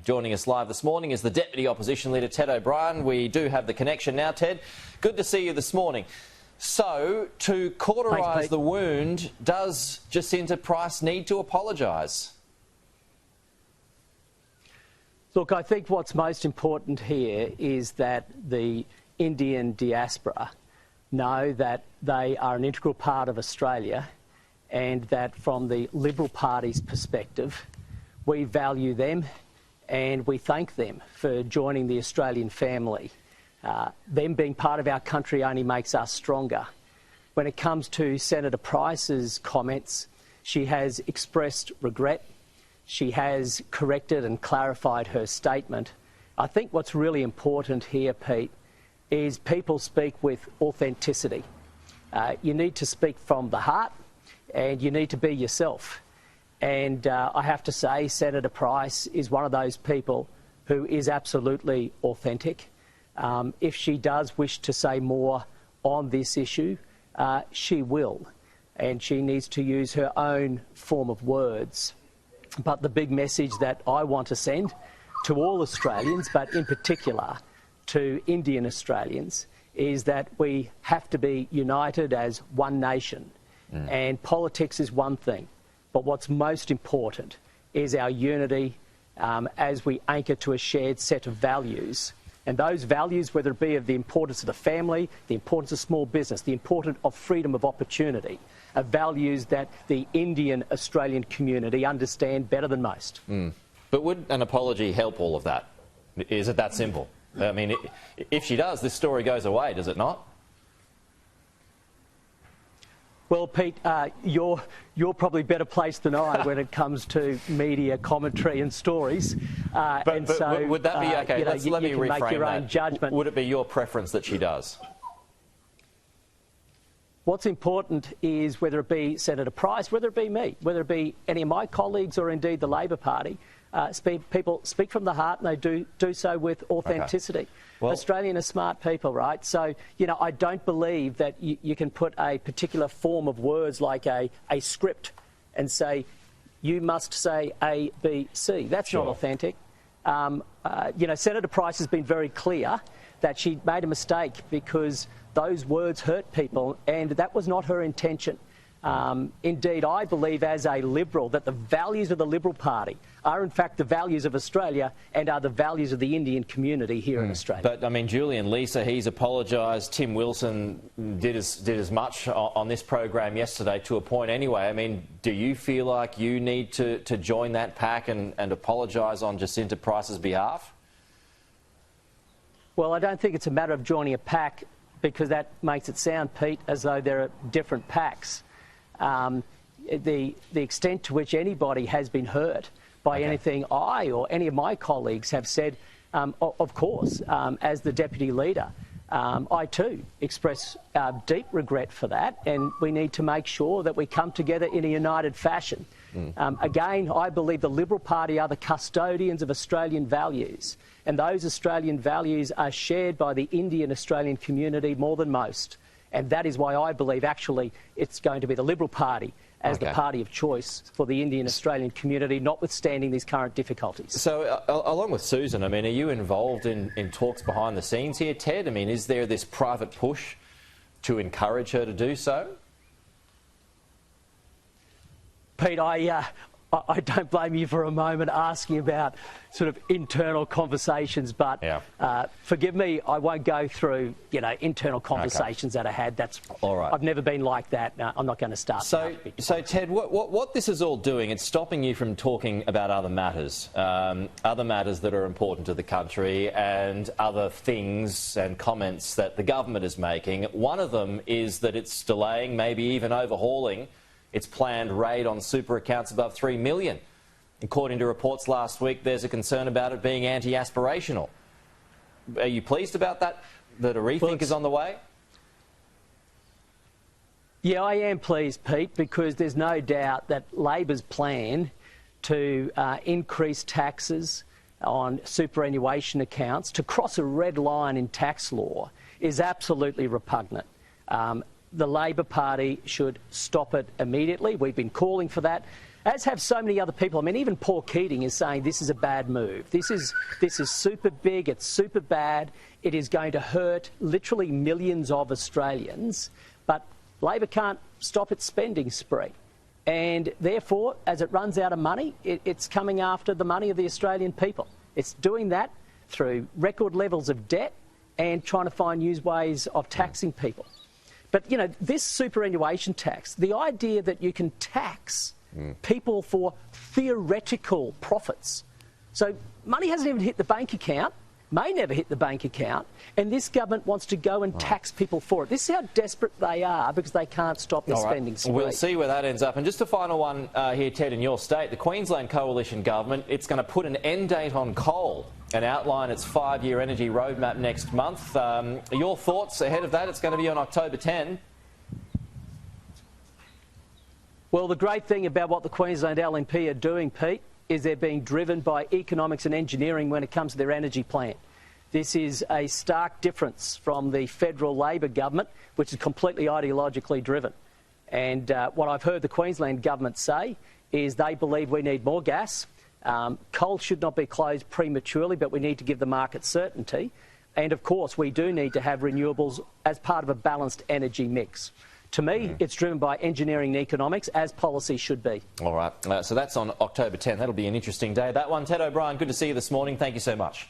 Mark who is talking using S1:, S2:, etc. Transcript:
S1: Joining us live this morning is the Deputy Opposition Leader, Ted O'Brien. We do have the connection now, Ted. Good to see you this morning. So, to cauterise the wound, does Jacinta Price need to apologise?
S2: Look, I think what's most important here is that the Indian diaspora know that they are an integral part of Australia and that from the Liberal Party's perspective, we value them and we thank them for joining the Australian family. Them being part of our country only makes us stronger. When it comes to Senator Price's comments, she has expressed regret. She has corrected and clarified her statement. I think what's really important here, Pete, is people speak with authenticity. You need to speak from the heart and you need to be yourself. And I have to say, Senator Price is one of those people who is absolutely authentic. If she does wish to say more on this issue, she will. And she needs to use her own form of words. But the big message that I want to send to all Australians, but in particular to Indian Australians, is that we have to be united as one nation. And politics is one thing, but what's most important is our unity as we anchor to a shared set of values. And those values, whether it be of the importance of the family, the importance of small business, the importance of freedom of opportunity, are values that the Indian Australian community understand better than most.
S1: But would an apology help all of that? Is it that simple? I mean, if she does, this story goes away, does it not?
S2: Well, Pete, you're probably better placed than I when it comes to media commentary and stories.
S1: But so, would that be okay? Let me reframe
S2: make your own judgment.
S1: Would it be your preference that she does?
S2: What's important is whether it be Senator Price, whether it be me, whether it be any of my colleagues or indeed the Labor Party, people speak from the heart and they do so with authenticity. Okay. Well, Australians are smart people, right? So, you know, I don't believe that you can put a particular form of words like a script and say, you must say A, B, C. That's not authentic. You know, Senator Price has been very clear that she made a mistake because those words hurt people, and that was not her intention. Indeed, I believe as a Liberal that the values of the Liberal Party are in fact the values of Australia and are the values of the Indian community here in Australia.
S1: But, I mean, Julian Leeser, he's apologised. Tim Wilson did as much on this program yesterday to a point anyway. I mean, do you feel like you need to join that pack and apologise on Jacinta Price's behalf?
S2: Well, I don't think it's a matter of joining a pack because that makes it sound, Pete, as though there are different packs. The extent to which anybody has been hurt by anything I or any of my colleagues have said, of course, as the Deputy Leader, I too express deep regret for that, and we need to make sure that we come together in a united fashion. Again, I believe the Liberal Party are the custodians of Australian values, and those Australian values are shared by the Indian Australian community more than most. And that is why I believe actually it's going to be the Liberal Party as the party of choice for the Indian Australian community, notwithstanding these current difficulties.
S1: So, along with Susan, I mean, are you involved in talks behind the scenes here, Ted? I mean, is there this private push to encourage her to do so?
S2: Pete, I don't blame you for a moment asking about sort of internal conversations, but forgive me, I won't go through, you know, internal conversations that I had. That's all right. I've never been like that. No, I'm not going to start.
S1: So Ted, what this is all doing, it's stopping you from talking about other matters that are important to the country and other things and comments that the government is making. One of them is that it's delaying, maybe even overhauling, its planned raid on super accounts above $3 million. According to reports last week, there's a concern about it being anti-aspirational. Are you pleased about that a rethink is on the way?
S2: Yeah, I am pleased, Pete, because there's no doubt that Labor's plan to increase taxes on superannuation accounts, to cross a red line in tax law, is absolutely repugnant. The Labor Party should stop it immediately. We've been calling for that. as have so many other people. I mean, even Paul Keating is saying this is a bad move. This is super big, it's super bad. It is going to hurt literally millions of Australians. But Labor can't stop its spending spree. And therefore, as it runs out of money, it's coming after the money of the Australian people. It's doing that through record levels of debt and trying to find new ways of taxing people. But, you know, this superannuation tax, the idea that you can tax people for theoretical profits. So money hasn't even hit the bank account, may never hit the bank account, and this government wants to go and tax people for it. This is how desperate they are because they can't stop their spending spree.
S1: We'll see where that ends up. And just a final one here, Ted, in your state, the Queensland Coalition Government, it's going to put an end date on coal and outline its 5-year energy roadmap next month. Your thoughts ahead of that? It's going to be on October 10.
S2: Well, the great thing about what the Queensland LNP are doing, Pete, is they're being driven by economics and engineering when it comes to their energy plan. This is a stark difference from the federal Labor government, which is completely ideologically driven. And what I've heard the Queensland government say is they believe we need more gas. Coal should not be closed prematurely, but we need to give the market certainty. And, of course, we do need to have renewables as part of a balanced energy mix. To me, it's driven by engineering and economics, as policy should be.
S1: All right. So that's on October 10. That'll be an interesting day. That one, Ted O'Brien, good to see you this morning. Thank you so much.